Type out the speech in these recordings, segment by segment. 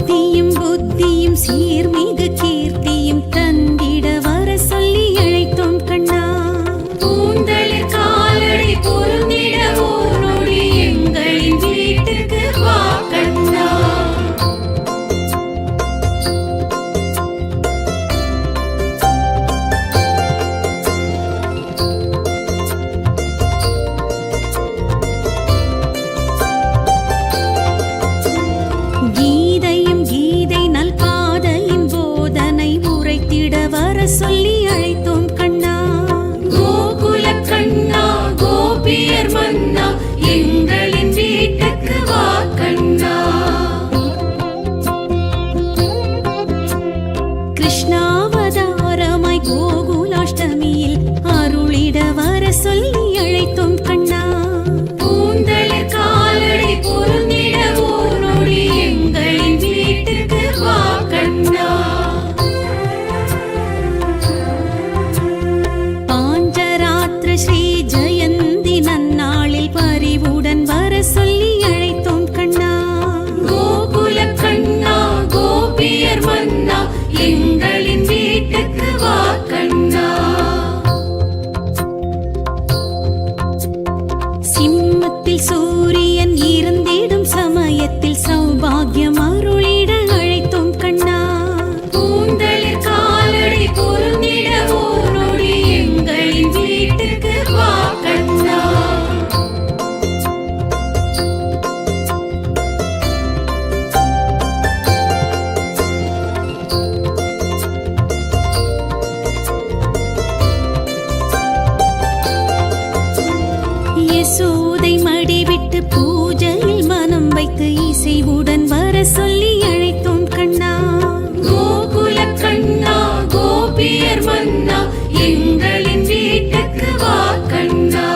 பக்தியும் புத்தியும் சீர்மிகு கீர்த்தியும் தந்திட வர சொல்லி அழைத்தோம் கண்ணா. பூந்தளிர் காலடி பொருந்திட ஓர் நொடி எங்களின் வீட்டுக்கு வா கண்ணா. கீதையும் கீதை நல்பாதையின் போதனை உரைத்திட வர சொல்லி அழைத்தோம் கண்ணா. கோகுல கண்ணா கோபியர் மன்னா எங்களின் வீட்டுக்கு வா கண்ணா. கிருஷ்ணாவதாரமாய் கோகுலாஷ்டமியில் அருளிட வர சொல்லி அழைத்தோம் கண்ணா. பூந்தளிர் காலடி பொருந்திட ஓர் நொடி எங்களின் வீட்டுக்கு வா கண்ணா. பாஞ்சராத்திர ஸ்ரீ ஜெயந்தி நன்னாளில் பரிவுடன் வர சொல்லி அழைத்தோம் கண்ணா. கோகுல கண்ணா கோபியர் மன்னா எங்களின் வீட்டுக்கு வா கண்ணா. சிம்மத்தில் சூரியன் இருந்திடும் சமயத்தில் சௌபாகியம் அருளிட அழைத்தோம் கண்ணா. பூந்தளிர் காலடி பொருந்திட ஓர் நொடி எங்களின் வீட்டுக்கு வா கண்ணா. யசோதை மடிவிட்டு பூஜையில் மனம் வைத்து இசைவுடன் வர சொல்லி அழைத்தோம் கண்ணா. கோகுல கண்ணா கோபியர் மன்னா எங்களின் வீட்டுக்கு வா கண்ணா.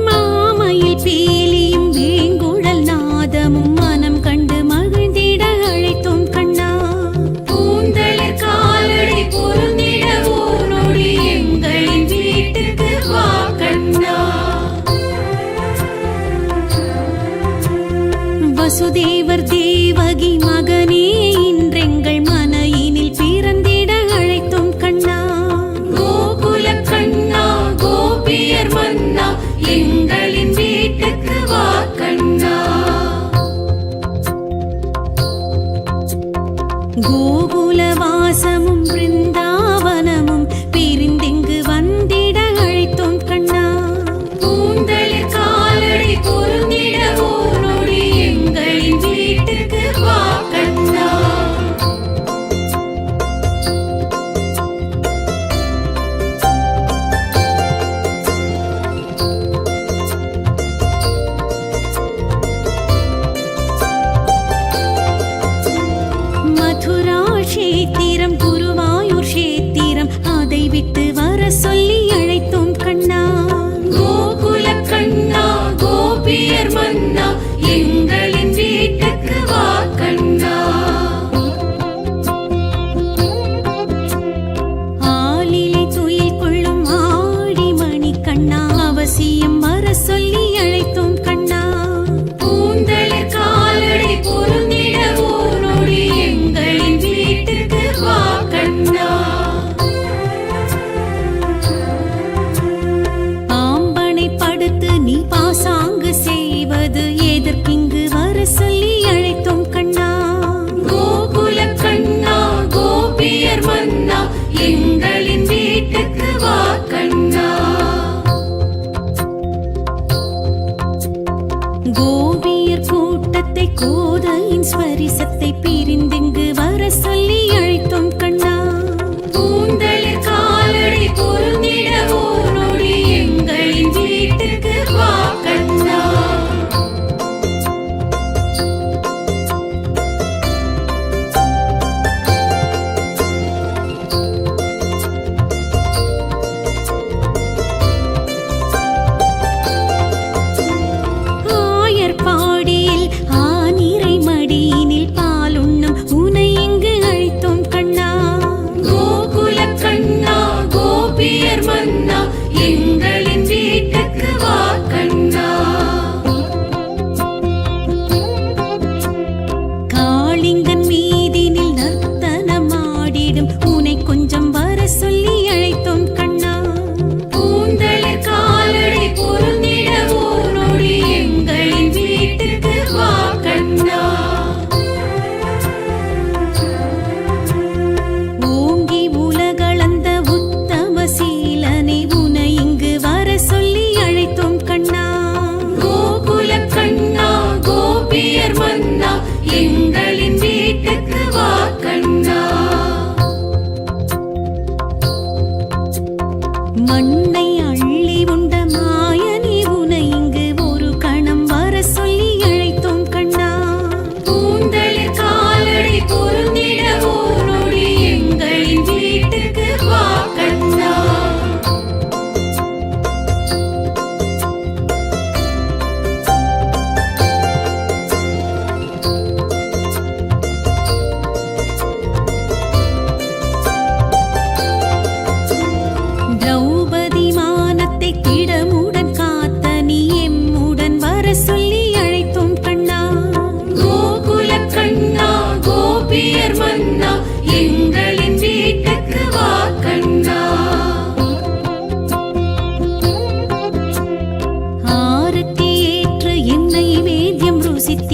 மாமையில் பீலியும் வேங்குழல் நாதமும் மனம் கண்டு மகிழ்ந்திட அழைத்தோம் கண்ணா. பூந்தளிர் காலடி பொருந்திட ஓர் நொடி எங்களின் வீட்டுக்கு வா கண்ணா. வசுதேவர் தேவகி மகனே இன்றெங்கள் மனையினில் பிறந்திட அழைத்தோம் கண்ணா. கோகுல கண்ணா கோபியர் மன்னா எங்களின் வீட்டுக்கு வா கண்ணா. கோகுல வாசமும் பிருந்தாவனமும் பிரிந்திங்கு வந்திட அழைத்தோம் கண்ணா. பூந்தளிர் காலடி பொருந்திட ஓர் நொடி எங்களின் வீட்டுக்கு வா கண்ணா. மதுரா க்ஷேத்திரம் குருவாயூர் க்ஷேத்திரம் அதை விட்டு வர சொல்லி அழைத்தோம் கண்ணா. கோகுல கண்ணா கோபியர் மன்னா எங்களின் வீட்டுக்கு வா கண்ணா. ஆலிலை துயில் கொள்ளும் ஆடி மணி கண்ணா அவசியம் வர சொல்லி அழைத்தோம் கண்ணா. பூந்தளிர் காலடி பொருந்திட ஓர் நொடி எங்களின் வீட்டுக்கு வா கண்ணா. பாம்பனை படுத்து நீ பாசாங்கு செய்வது எதற்கிங்கு வர சொல்லி அழைத்தோம் கண்ணா. கோகுல கண்ணா கோபியர் மன்னா எங்களின் வீட்டுக்கு வா கண்ணா. கோபியர் கூட்டத்தை கோதையின் ஸ்வரிசத்தை பிரிந்திங்கு வர சொல்லி அழைத்தோம் கண்ணா. பூந்தளிர் காலடி பொருந்திட ஓர் நொடி எங்களின் வீட்டுக்கு வா கண்ணா. ஆயர்பாடியில் ஆனிரை மடியினில் பாலுண்ணும்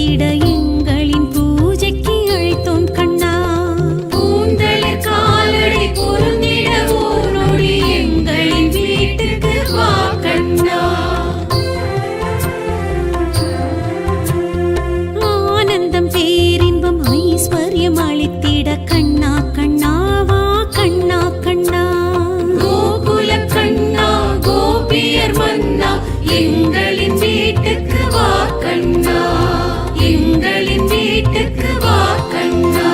அழைத்திட எங்களின் பூஜைக்கு அழைத்தோம் கண்ணா. பூந்தளிர் காலடி பொருந்திட ஓர் நொடி எங்களின் வீட்டுக்கு வா கண்ணா. ஆனந்தம் பேரின்பம் ஐஸ்வர்யம் அளித்திட கண்ணா கண்ணா வா கண்ணா கண்ணா. கோகுல கண்ணா கோபியர் மன்னா எங்களின் வீட்டுக்கு வா கண்ணா, எங்களின் வீட்டுக்கு வா கண்ணா.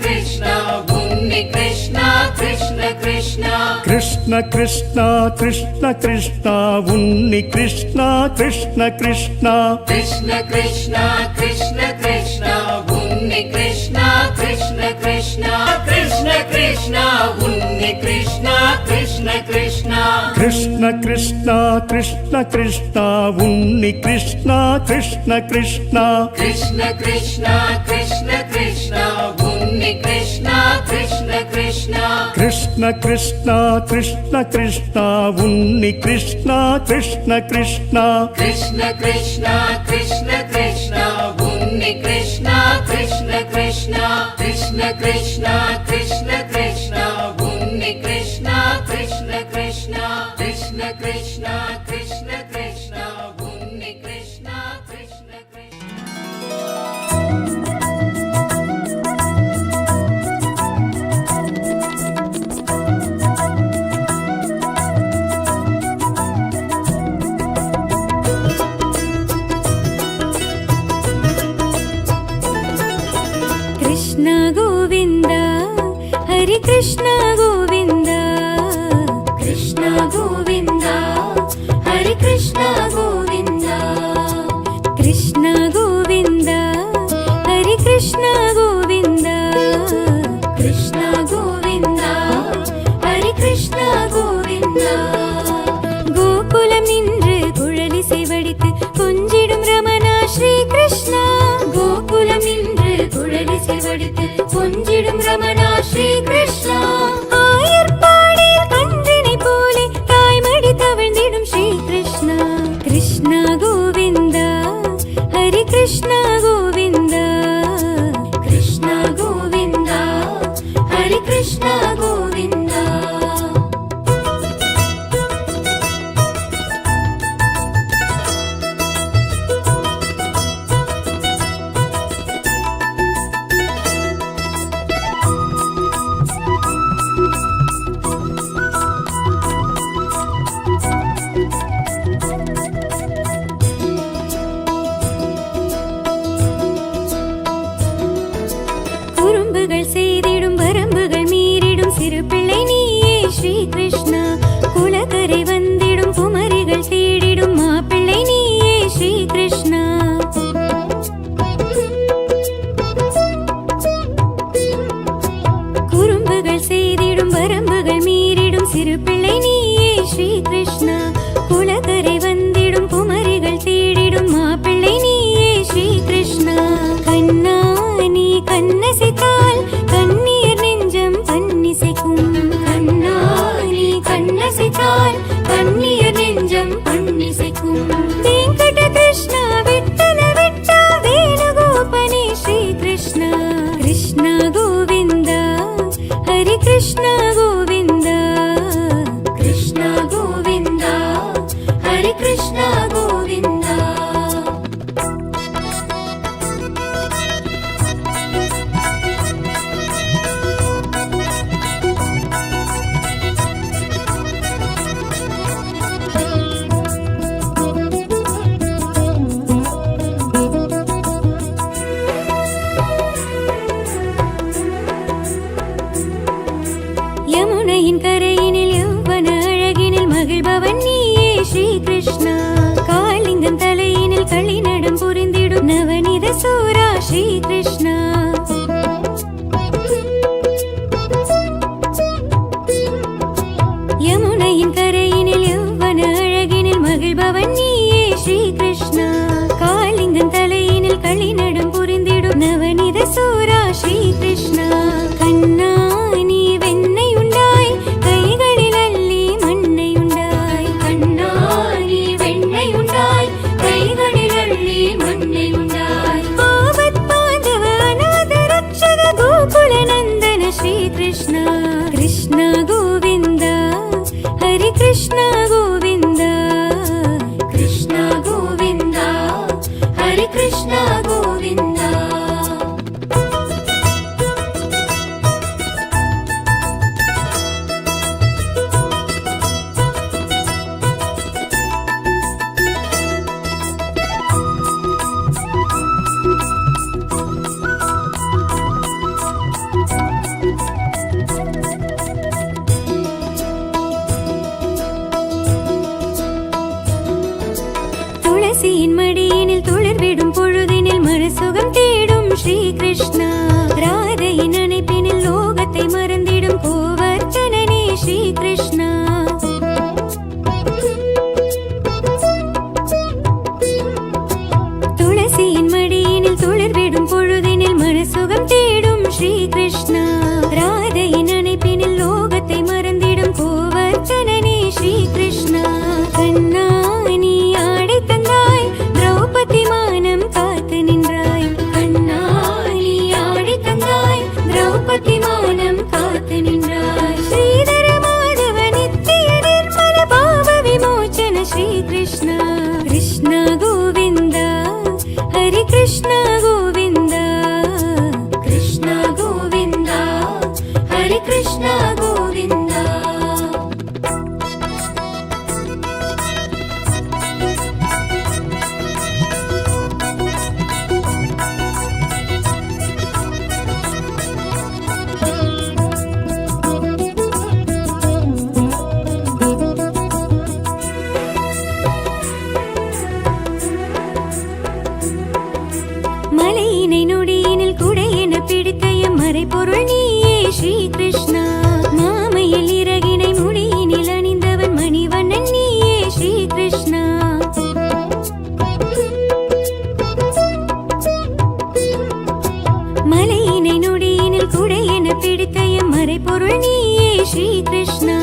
கிருஷ்ணா உன்னி கிருஷ்ணா கிருஷ்ண கிருஷ்ணா கிருஷ்ண கிருஷ்ணா கிருஷ்ண கிருஷ்ணா உன்னி கிருஷ்ணா கிருஷ்ண கிருஷ்ணா கிருஷ்ண கிருஷ்ணா கிருஷ்ண கிருஷ்ணா உன்னி கிருஷ்ணா கிருஷ்ண கிருஷ்ணா கிருஷ்ண கிருஷ்ணா உன்னி கிருஷ்ணா கிருஷ்ண கிருஷ்ணா கிருஷ்ண கிருஷ்ணா கிருஷ்ண கிருஷ்ணா உன்னி கிருஷ்ணா கிருஷ்ண கிருஷ்ணா கிருஷ்ண கிருஷ்ணா கிருஷ்ண கிருஷ்ணா உன்னி கிருஷ்ணா கிருஷ்ண கிருஷ்ணா கிருஷ்ண கிருஷ்ணா கிருஷ்ண கிருஷ்ணா உன்னி கிருஷ்ணா கிருஷ்ண கிருஷ்ணா கிருஷ்ண கிருஷ்ணா கிருஷ்ண கிருஷ்ணா உன்னி கிருஷ்ணா கிருஷ்ண கிருஷ்ணா கிருஷ்ண கிருஷ்ணா கிருஷ்ண கிருஷ்ணா உன்னி கிருஷ்ணா கிருஷ்ண கிருஷ்ணா கிருஷ்ண கிருஷ்ணா கிருஷ்ண கிருஷ்ணா உன்னி கிருஷ்ணா கிருஷ்ண கிருஷ்ணா. कृष्ण गोविन्द हरे कृष्ण गोविन्द कृष्ण गोविन्द हरे कृष्ण गोविन्द कृष्ण गोविन्द हरे कृष्ण गोविन्द कृष्ण गोविन्द हरे कृष्ण गोविन्द கோகுலம் நின்று குழலிசை வடித்து கொஞ்சிடும் ரமணா ஸ்ரீ கிருஷ்ணா. கோகுலம் நின்று குழலிசை வடித்து கொஞ்சிடும் ரமணா ஸ்ரீ கிருஷ்ணா. ஆயர்பாடியில் கன்றினை போலே தாய்மடி தவழ்ந்திடும் ஸ்ரீ கிருஷ்ணா. கிருஷ்ண கோவிந்த ஹரி கிருஷ்ண கோவிந்த कृष्ण गोविन्द हरे कृष्ण गोविन्द குறும்புகள் செய்திடும் வரம்புகள் மீறிடும் சிறு பிள்ளை நீயே ஸ்ரீ கிருஷ்ணா. குலக்கரை வந்திடும் குமரிகள் தேடிடும் மாப்பிள்ளை நீயே ஸ்ரீ கிருஷ்ணா. குறும்புகள் செய்திடும் வரம்புகள் மீறிடும் சிறு பிள்ளை நீயே ஸ்ரீ கிருஷ்ணா. குலக்கரை வந்திடும் குமரிகள் தேடிடும் மாப்பிள்ளை நீயே ஸ்ரீ கிருஷ்ணா. கண்ணா நீ கண்ணசைத்தால் கண்ணீர் நெஞ்சம் பன்னிசைக்கும். கண்ணா நீ கண்ணசைத்தால் கண்ணீர் நெஞ்சம் பன்னிசைக்கும். வெங்கட கிருஷ்ணா விட்டல விட்டா வேணுகோபனே ஸ்ரீ கிருஷ்ணா. கிருஷ்ண கோவிந்த ஹரி கிருஷ்ண கோவிந்த कृष्ण गोविन्द हरे कृष्ण गोविन्द யமுனையின் கரையினில் யௌவன அழகினில் மகிழ்பவன் நீயே ஸ்ரீ கிருஷ்ணா. காளிங்கன் தலையினில் களிநடம் புரிந்திடும் நவநீத சூரா ஸ்ரீ கிருஷ்ணா. யமுனையின் கரையினில் யௌவன அழகினில் மகிழ்பவன் நீயே ஸ்ரீ கிருஷ்ணா. காளிங்கன் தலையினில் களிநடம் புரிந்திடும் நவநீத சூரா ஸ்ரீ கிருஷ்ணா. கண்ணா நீ வெண்ணை உண்டாய் கைகளில் அள்ளி மண்ணை உண்டாய். கண்ணா நீ வெண்ணை உண்டாய் கைகளில் அள்ளி மண்ணை உண்டாய். கிருஷ்ண கோவிந்தா கிருஷ்ண கோவிந்தா ஹரே கிருஷ்ண கோவிந்தா. மலையினை நொடியினில் குடையென பிடித்த எம்மறை பொருள் நீயே ஸ்ரீ கிருஷ்ணா. மாமையில் இறகினை முடியினில் அணிந்தவன் மணிவண்ணன் நீயே ஸ்ரீ கிருஷ்ணா. மலையினை நொடியினில் குடையென பிடித்த எம்மறை பொருள் நீயே ஸ்ரீ கிருஷ்ணா.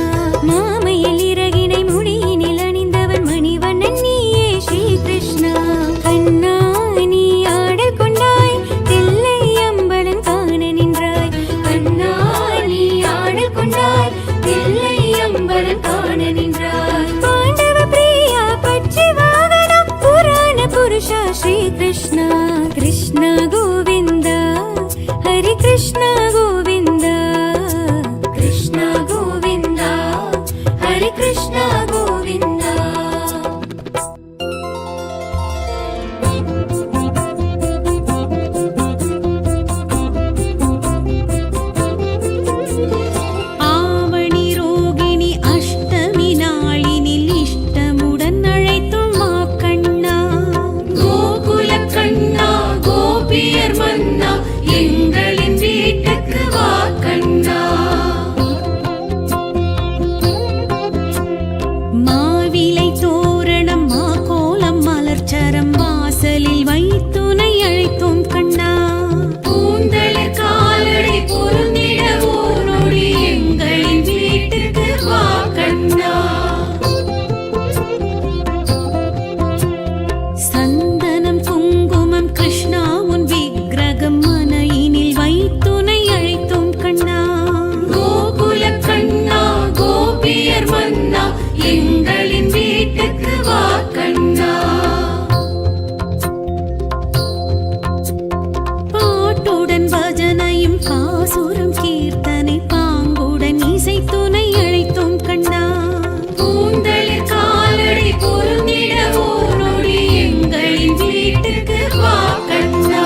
மாமையில் இறகினை முடியினில் அணிந்தவன் மணிவண்ணன் நீயே ஸ்ரீ கிருஷ்ணா. கண்ணா நீ ஆடல் கொண்டாய் தில்லை அம்பலம் காண நின்றாய். கண்ணா நீ ஆடல் கொண்டாய் தில்லை அம்பலம் காண நின்றாய். பாண்டவ பிரியா பட்சி வாகனம் புராண புருஷா ஸ்ரீ கிருஷ்ணா. கிருஷ்ண கோவிந்தா ஹரி கிருஷ்ண கோவிந்தா கிருஷ்ண கோவிந்தா ஹரே கிருஷ்ண கோவிந்தா. ஆவணி ரோகிணி அஷ்டமி நாளினில் இஷ்டமுடன் அழைத்தும் மா கண்ணா. கோகுல கண்ணா கோபியர் மன்னா எங்களின் வீட்டுக்கு வா கண்ணா. மாவிலை தோரணம் மா கோலம் மலர்ச்சரம் வாசலில் வைத்துனை அழைத்தோம் கண்ணா. பூந்தளிர் காலடி பொருந்திட ஓர் நொடி எங்களின் வீட்டுக்கு வா கண்ணா. சந்தனம் குங்குமம் கிருஷ்ணா உன் விக்கிரகம் மனையினில் வைத்துனை அழைத்தோம் கண்ணா. கோகுல கண்ணா கோபியர் மன்னா எங்களின் வீட்டுக்கு வா கண்ணா. பாட்டுடன் பஜனையும் காசுரம் கீர்த்தனை பாங்குடன் இசைத்துனை அழைத்தோம் கண்ணா. பூந்தளிர் காலடி பொருந்திட ஓர் நொடி எங்களின் வீட்டுக்கு வா கண்ணா.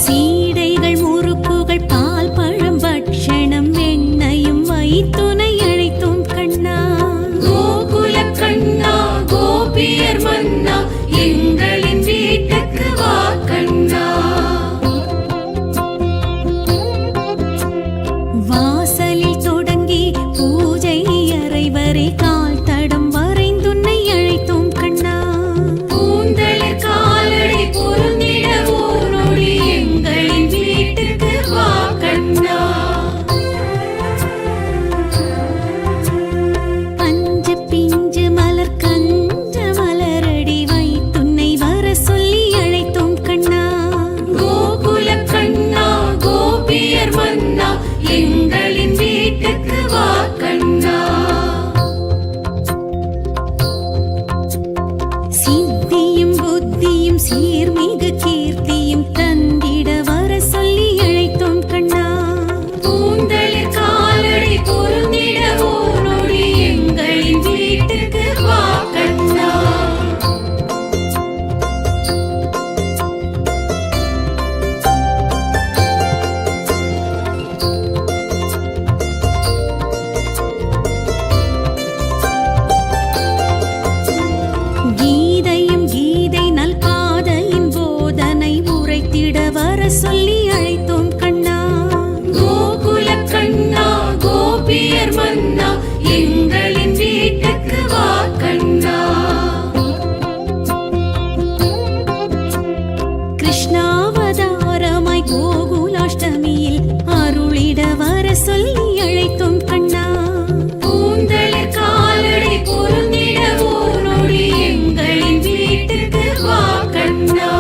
சீடைகள் முறுக்குகள் பால் பழம் பட்சணம் எண்ணெயும் வைத்துனை அழைத்தோம் கண்ணா. கோகுல கண்ணா கோபியர் மன்னா எங்களின் வீட்டுக்கு வா கண்ணா. வாசலில் தொடங்கி பூஜை அறை வரை கால் தடம் வரைந்துன்னை அழைத்தோம் கண்ணா. பூந்தளிர் காலடி பொருந்திட ஓர் நொடி எங்களின் வீட்டுக்கு வா கண்ணா. பஞ்சு பிஞ்சு மலர் கஞ்ச மலரடி வைத்துன்னை வர சொல்லி அழைத்தோம் கண்ணா. கோகுல கண்ணா கோபியர் மன்னா எங்களின் வீட்டுக்கு வா கண்ணா. சித்தியும் புத்தியும் சீர்மிகு கீர்த்தியும் தந்திட வர சொல்லி அழைத்தோம் கண்ணா. பூந்தளிர் காலடி பொருந்திட ஓர் நொடி எங்களின் வீட்டுக்கு வா கண்ணா. கீதையும் கீதை நல்பாதையின் போதனை உரைத்திட வர சொல்லி அழைத்தோம் கண்ணா. கோகுல கண்ணா கோபியர் மன்னா எங்களின் வீட்டுக்கு வா கண்ணா. கிருஷ்ணாவதாரமாய் கோகுலாஷ்டமியில் அருளிட வர சொல்லி அழைத்தோம் கண்ணா. பூந்தளிர் காலடி பொருந்திட ஓர் நொடி எங்களின் வீட்டுக்கு வா கண்ணா.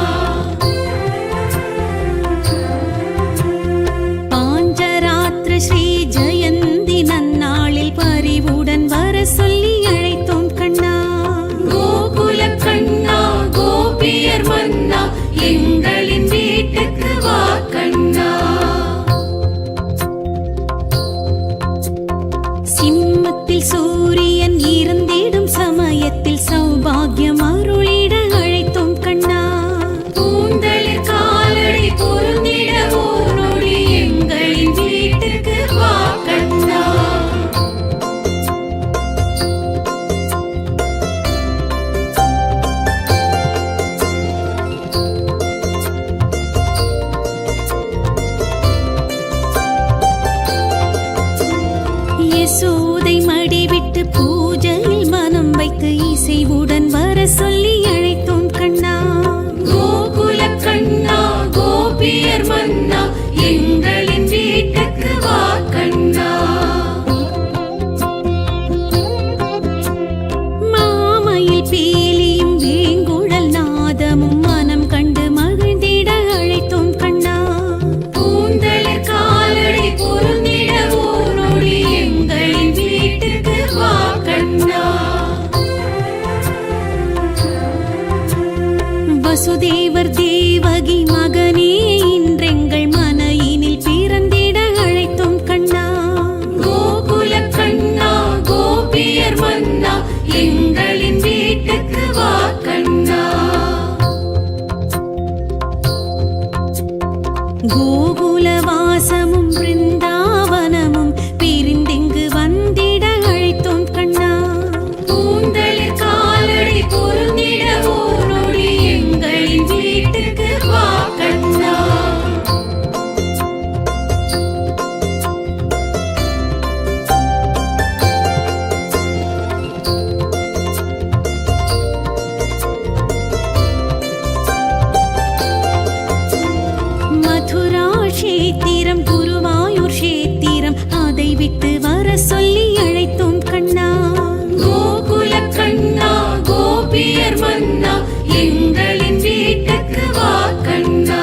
யசோதை மடிவிட்டு பூஜையில் மனம் வைத்து இசைவுடன் வர சொல்லி அழைத்தோம் கண்ணா. கோகுல கண்ணா கோபியர் மன்னா எங்களின் வீட்டுக்கு வா கண்ணா. மாமையில் பீலியும் வேங்குழல் நாதமும் மனம் கண்டு மகிழ்ந்திட அழைத்தோம் கண்ணா. கூந்தலில் காலடி பொருந்திட ஓனொடி எங்களின் வீட்டுக்கு வா கண்ணா. வசுதேவர் தேவகி மகனே இன்றெங்கள் மனையினில் பிறந்திட அழைத்தோம் கண்ணா. கோகுல கண்ணா கோபியர் மன்னா எங்களின் வீட்டுக்கு வா கண்ணா. கோகுல வாசமும் பிருந்தாவனமும் பிரிந்திங்கு வந்திட அழைத்தோம் கண்ணா. கூந்தலில் காலடி பொருந்திட ஓனொடி எங்களின் வீட்டுக்கு வா கண்ணா. மதுரா கஷேத்திரம் குருவாயூர் கஷேத்திரம் அதை விட்டு வர சொல்லி அழைத்தோம் கண்ணா. கோகுல கண்ணா கோபியர் மன்னா எங்களின் வீட்டுக்கு வா கண்ணா.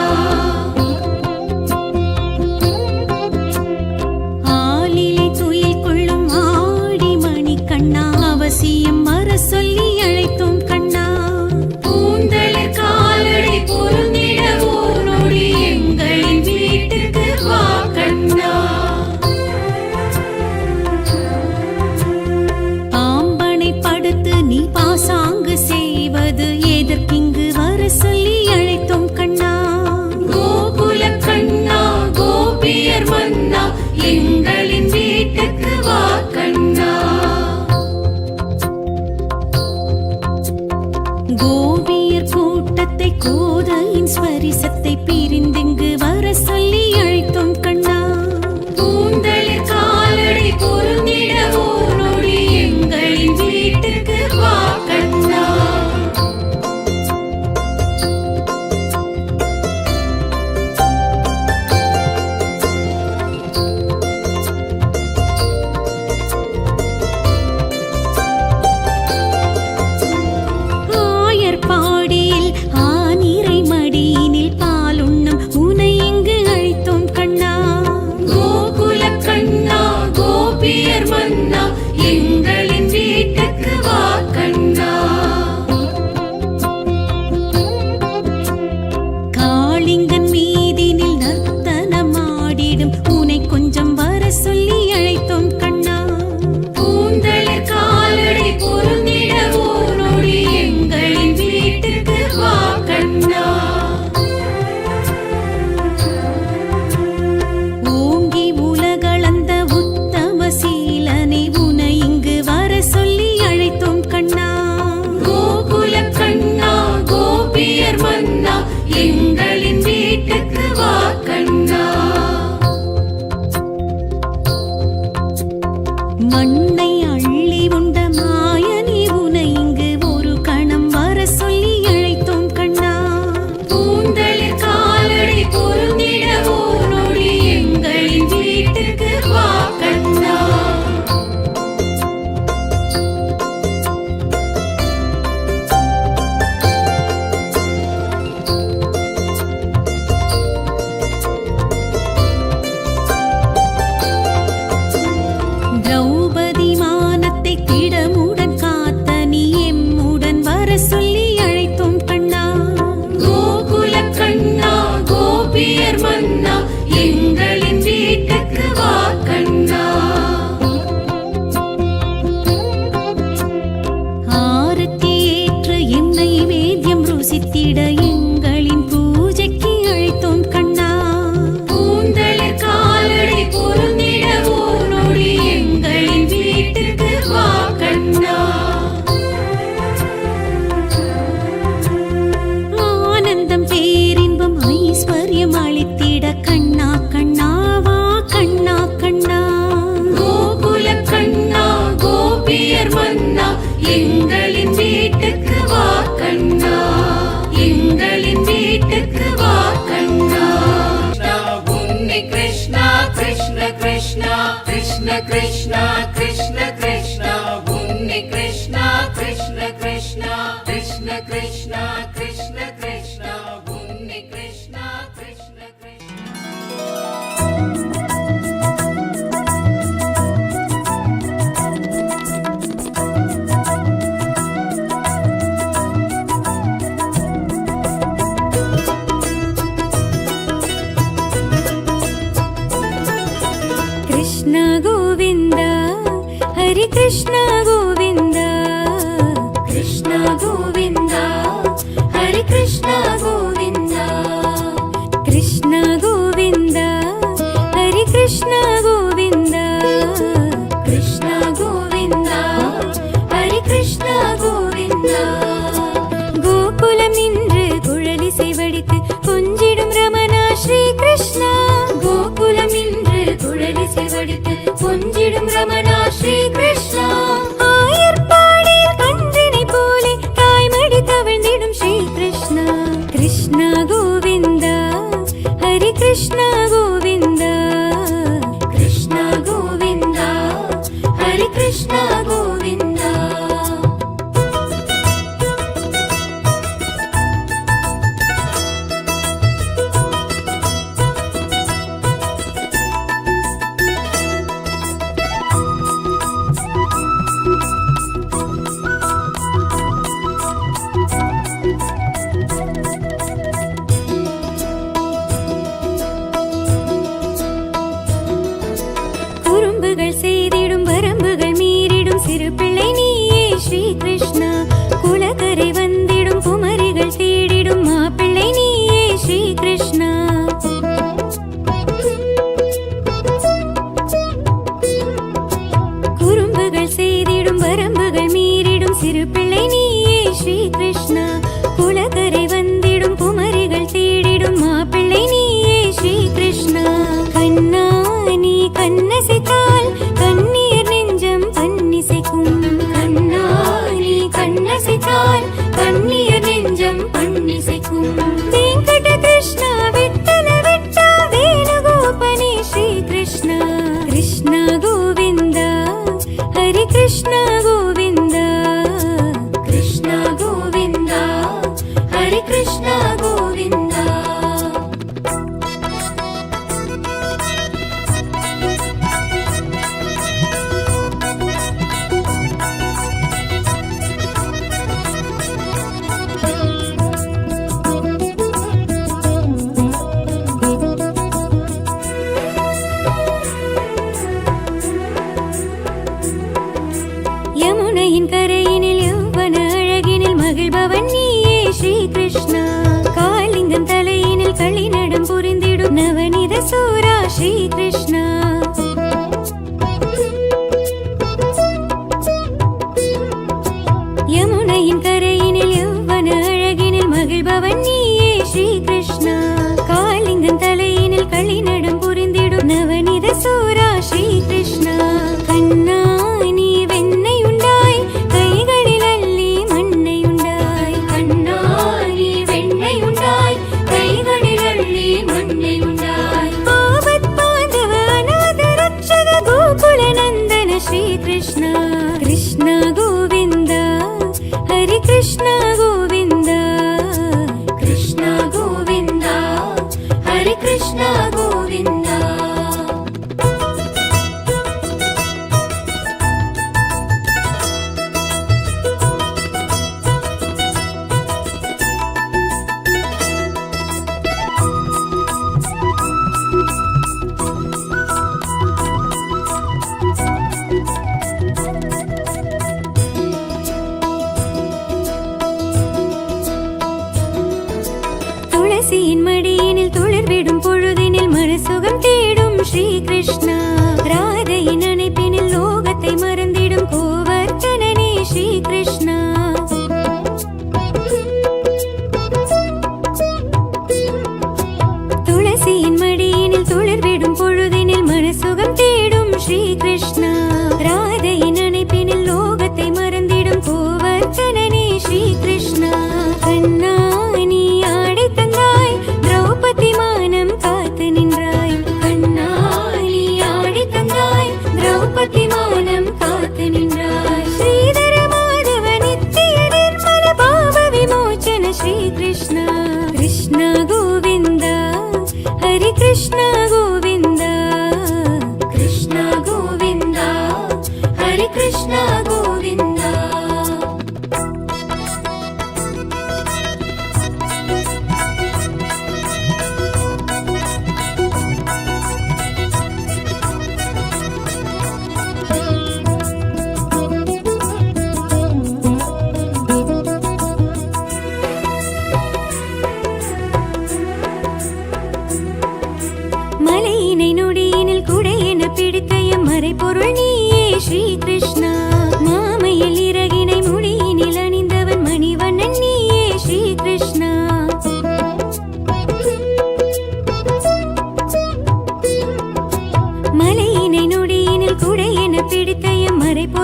ஆலிலை துயில் கொள்ளும் ஆடி மணி கண்ணா அவசியம் வர சொல்லி அழைத்தோம் கண்ணா. கூந்தலில் காலடி பொருந்திட ஓனொடி எங்களின் வீட்டுக்கு வா கண்ணா. பாம்பனை படுத்து நீ பாசாங்கு செய்வது எதற்கிங்கு வர சொல்லி அழைத்தோம் கண்ணா. கோகுல கண்ணா கோபியர் மன்னா எங்களின் வீட்டுக்கு வா கண்ணா. கோபியர் கூட்டத்தை கோதையின் ஸ்வரிசத்தை பிரிந்திங்கு வர சொல்லி அழைத்தோம் கண்ணா. கூந்தலில் காலடி பொருந்திட ஓனொடி எங்களின் வீட்டுக்கு வா கண்ணா. ஆயர்பாடியில் ஆனிரை மடியினில் பாலுண்ணும் உனை இங்கு அழைத்தோம் கண்ணா. கோகுல கண்ணா கோபியர் மன்னா எங்களின் வீட்டுக்கு வா கண்ணா. காளிங்கன் மீதினில் நர்த்தனமாடிடும் உனை கொஞ்சம் வர சொல்லி அழைத்தோம் கண்ணா. கூந்தலில் காலடி பொருந்திட ஓனொடி எங்களின் வீட்டுக்கு வா கண்ணா. ஓங்கி உலகளந்த உத்தம சீலனை உனை இங்கு வர சொல்லி அழைத்தோம் கண்ணா. கோகுல கண்ணா கோபியர் மன்னா எங்களின் வீட்டுக்கு கிருஷ்ணா கிருஷ்ண கிருஷ்ணா உன்னி கிருஷ்ணா கிருஷ்ண கிருஷ்ணா கிருஷ்ண கிருஷ்ணா கிருஷ்ண கிருஷ்ணா உன்னி கிருஷ்ணா கிருஷ்ண கிருஷ்ணா. कृष्ण गोविन्द हरे कृष्ण गोविन्द कृष्ण गोविन्द हरे कृष्ण गोविन्द कृष्ण गोविन्द हरे कृष्ण गोविन्द कृष्ण गोविन्द हरे कृष्ण गोविन्द கோகுலம் நின்று குழலிசை வடித்து கொஞ்சிடும் ரமணா ஸ்ரீ கிருஷ்ணா கோகுலம் நின்று குழலிசை வடித்து கொஞ்சிடும் ரமணா ஸ்ரீ கிருஷ்ணா ஆயர்பாடியில் கன்றினை போலே தாய்மடி தவழ்ந்திடும் ஸ்ரீ கிருஷ்ணா கிருஷ்ண கோவிந்தா ஹரி கிருஷ்ண கோவிந்தா கிருஷ்ண கோவிந்தா ஹரி கிருஷ்ண கோவிந்தா. குறும்புகள் செய்திடும் வரம்புகள் மீறிடும் சிறு பிள்ளை நீயே ஸ்ரீ கிருஷ்ணா குலக்கரை வந்திடும் குமரிகள் தேடிடும் மாப்பிள்ளை நீயே ஸ்ரீ கிருஷ்ணா குறும்புகள் செய்திடும் வரம்புகள் மீறிடும் சிறு பிள்ளை நீயே ஸ்ரீ கிருஷ்ணா குலக்கரை வந்திடும் குமரிகள் தேடிடும் மாப்பிள்ளை நீயே ஸ்ரீ கிருஷ்ணா கண்ணா நீ கண்ணசைத்தால் கண்ணீர் நெஞ்சம் பன்னிசைக்கும் கண்ணா நீ கண்ணசைத்தால் கண்ணீர் நெஞ்சம் பன்னிசைக்கும் வெங்கட கிருஷ்ணா விட்டல விட்டா வேணுகோபனே ஸ்ரீ கிருஷ்ணா கிருஷ்ண கோவிந்தா ஹரி கிருஷ்ண கோவிந்தா கிருஷ்ண கோவிந்தா ஹரி கிருஷ்ண கோவிந்தா. யமுனையின் கரையினில் யௌவன அழகினில் மகிழ்பவன் நீயே ஸ்ரீ கிருஷ்ணா காளிங்கன் தலையினில் களிநடம் புரிந்திடும் நவநீத சூரா ஸ்ரீ கிருஷ்ணா யமுனையின் கரையினில் யௌவன அழகினில் மகிழ்பவன் நீயே ஸ்ரீ கிருஷ்ணா காளிங்கன் தலையினில் களிநடம் புரிந்திடும் நவநீத சூரா ஸ்ரீ கிருஷ்ணா கண்ணா நீ வெண்ணை உண்டாய் கைகளில் அள்ளி மண்ணை உண்டாய் கண்ணா நீ வெண்ணை உண்டாய் கைகளில் அள்ளி மண்ணை உண்டாய் ஆபத் பாந்தவ அநாத ரட்சக கோகுல நந்தன ஸ்ரீ கிருஷ்ணா கிருஷ்ண கோவிந்தா ஹரி கிருஷ்ண கோவிந்தா கிருஷ்ண கோவிந்தா ஹரி கிருஷ்ண கோவிந்தா. துளசியின் மடியினில் துளிர்விடும் பொழுதினில் மனசுகம் தேடும் ஸ்ரீ கிருஷ்ணா ராதையின் அணைப்பினில் லோகத்தை மறந்திடும் கோவர்த்தனனே ஸ்ரீ கிருஷ்ணா துளசியின் மடியினில் துளிர்விடும் பொழுதினில் மனசுகம் தேடும் ஸ்ரீ கிருஷ்ணா ராதையின் அணைப்பினில் லோகத்தை மறந்திடும் கோவர்த்தனனே ஸ்ரீ கிருஷ்ணா கண்ணா நீ ஆடை தந்தாய் திரௌபதி மானம் காத்து நின்றாய் கண்ணா நீ ஆடை தந்தாய் திரௌபதி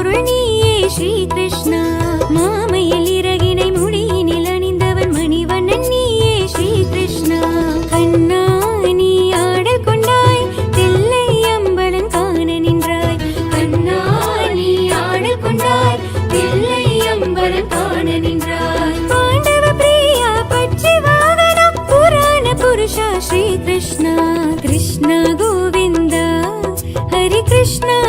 பொருள் நீயே ஸ்ரீ கிருஷ்ணா மாமையில் இறகினை முடியினில் அணிந்தவன் மணிவண்ணன் நீயே ஸ்ரீ கிருஷ்ணா கண்ணா நீ ஆடல் கொண்டாய் தில்லை அம்பலன் காண நின்றாய் கண்ணா நீ ஆடல் கொண்டாய் தில்லை அம்பலன் காண நின்றாய் பாண்டவ பிரியா பற்றி வாகனா புராண புருஷா ஸ்ரீ கிருஷ்ணா கிருஷ்ணா கோவிந்தா ஹரி கிருஷ்ணா